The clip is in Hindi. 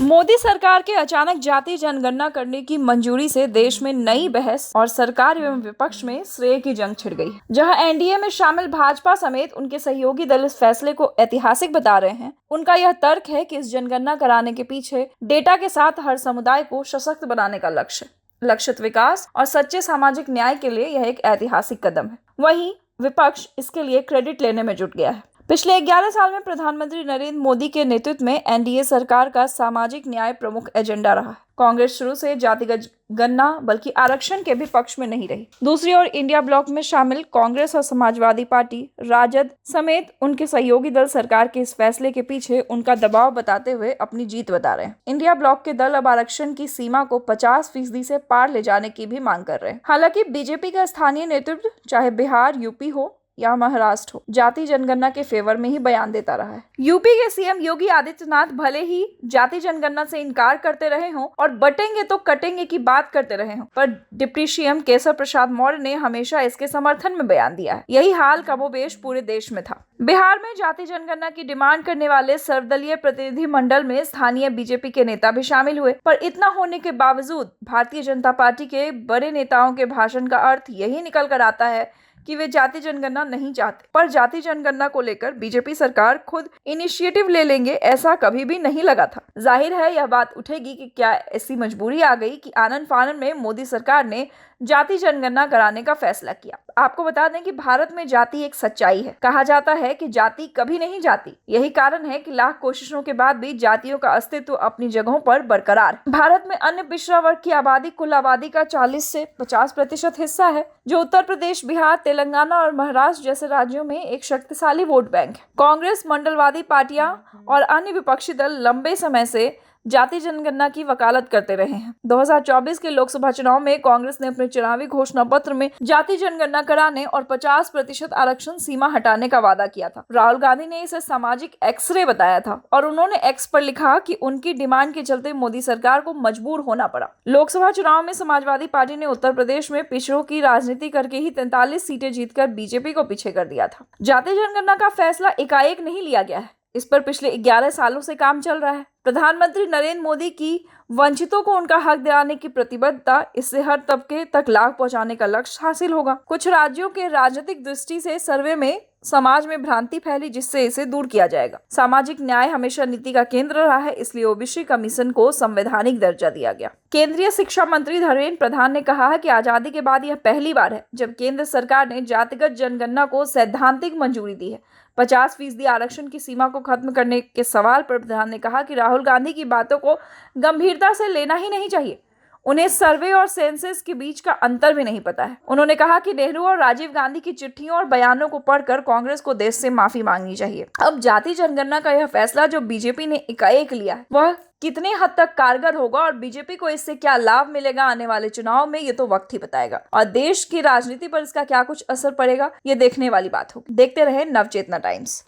मोदी सरकार के अचानक जाति जनगणना करने की मंजूरी से देश में नई बहस और सरकार एवं विपक्ष में श्रेय की जंग छिड़ गई। जहां एनडीए में शामिल भाजपा समेत उनके सहयोगी दल इस फैसले को ऐतिहासिक बता रहे हैं। उनका यह तर्क है कि इस जनगणना कराने के पीछे डेटा के साथ हर समुदाय को सशक्त बनाने का लक्षित विकास और सच्चे सामाजिक न्याय के लिए यह एक ऐतिहासिक कदम है। वहीं विपक्ष इसके लिए क्रेडिट लेने में जुट गया है। पिछले 11 साल में प्रधानमंत्री नरेंद्र मोदी के नेतृत्व में एनडीए सरकार का सामाजिक न्याय प्रमुख एजेंडा रहा। कांग्रेस शुरू से जातिगत गणना बल्कि आरक्षण के भी पक्ष में नहीं रही। दूसरी ओर इंडिया ब्लॉक में शामिल कांग्रेस और समाजवादी पार्टी, राजद समेत उनके सहयोगी दल सरकार के इस फैसले के पीछे उनका दबाव बताते हुए अपनी जीत बता रहे हैं। इंडिया ब्लॉक के दल अब आरक्षण की सीमा को 50% से पार ले जाने की भी मांग कर रहे हैं। हालांकि बीजेपी का स्थानीय नेतृत्व चाहे बिहार, यूपी हो या महाराष्ट्र हो, जाति जनगणना के फेवर में ही बयान देता रहा है। यूपी के सीएम योगी आदित्यनाथ भले ही जाति जनगणना से इनकार करते रहे हों और बटेंगे तो कटेंगे की बात करते रहे हों, पर डिप्टी सीएम केशव प्रसाद मौर्य ने हमेशा इसके समर्थन में बयान दिया है। यही हाल कमोबेश पूरे देश में था। बिहार में जाति जनगणना की डिमांड करने वाले सर्वदलीय प्रतिनिधि मंडल में स्थानीय बीजेपी के नेता भी शामिल हुए, पर इतना होने के बावजूद भारतीय जनता पार्टी के बड़े नेताओं के भाषण का अर्थ यही निकल कर आता है कि वे जाति जनगणना नहीं चाहते, पर जाति जनगणना को लेकर बीजेपी सरकार खुद इनिशिएटिव ले लेंगे ऐसा कभी भी नहीं लगा था। जाहिर है यह बात उठेगी कि क्या ऐसी मजबूरी आ गई कि आनन फानन में मोदी सरकार ने जाति जनगणना कराने का फैसला किया। आपको बता दें कि भारत में जाति एक सच्चाई है। कहा जाता है कि जाति कभी नहीं जाती। यही कारण है कि लाख कोशिशों के बाद भी जातियों का अस्तित्व अपनी जगहों पर बरकरार है। भारत में अन्य पिछड़ा वर्ग की आबादी कुल आबादी का 40 से 50% हिस्सा है, जो उत्तर प्रदेश, बिहार, तेलंगाना और महाराष्ट्र जैसे राज्यों में एक शक्तिशाली वोट बैंक है। कांग्रेस, मंडलवादी पार्टियां और अन्य विपक्षी दल लंबे समय से जाति जनगणना की वकालत करते रहे हैं। 2024 के लोकसभा चुनाव में कांग्रेस ने अपने चुनावी घोषणा पत्र में जाति जनगणना कराने और 50% आरक्षण सीमा हटाने का वादा किया था। राहुल गांधी ने इसे सामाजिक एक्सरे बताया था और उन्होंने एक्स पर लिखा कि उनकी डिमांड के चलते मोदी सरकार को मजबूर होना पड़ा। लोकसभा चुनाव में समाजवादी पार्टी ने उत्तर प्रदेश में पिछड़ों की राजनीति करके ही 43 सीटें जीतकर बीजेपी को पीछे कर दिया था। जाति जनगणना का फैसला एकाएक नहीं लिया गया है। इस पर पिछले 11 सालों से काम चल रहा है। प्रधानमंत्री नरेंद्र मोदी की वंचितों को उनका हक दिलाने की प्रतिबद्धता, इससे हर तबके तक लाभ पहुंचाने का लक्ष्य हासिल होगा। कुछ राज्यों के राजनीतिक दृष्टि से सर्वे में समाज में भ्रांति फैली, जिससे इसे दूर किया जाएगा। सामाजिक न्याय हमेशा नीति का केंद्र रहा है, इसलिए ओबीसी कमीशन को संवैधानिक दर्जा दिया गया। केंद्रीय शिक्षा मंत्री धर्मेंद्र प्रधान ने कहा है कि आजादी के बाद यह पहली बार है जब केंद्र सरकार ने जातिगत जनगणना को सैद्धांतिक मंजूरी दी है। 50% आरक्षण की सीमा को खत्म करने के सवाल पर प्रधान ने कहा कि राहुल गांधी की बातों को गंभीरता से लेना ही नहीं चाहिए। उन्हें सर्वे और सेंसस के बीच का अंतर भी नहीं पता है। उन्होंने कहा कि नेहरू और राजीव गांधी की चिट्ठियों और बयानों को पढ़कर कांग्रेस को देश से माफी मांगनी चाहिए। अब जाति जनगणना का यह फैसला जो बीजेपी ने एकाएक लिया है, वह कितने हद तक कारगर होगा और बीजेपी को इससे क्या लाभ मिलेगा आने वाले चुनाव में, ये तो वक्त ही बताएगा। और देश की राजनीति पर इसका क्या कुछ असर पड़ेगा, ये देखने वाली बात होगी। देखते रहे नवचेतना टाइम्स।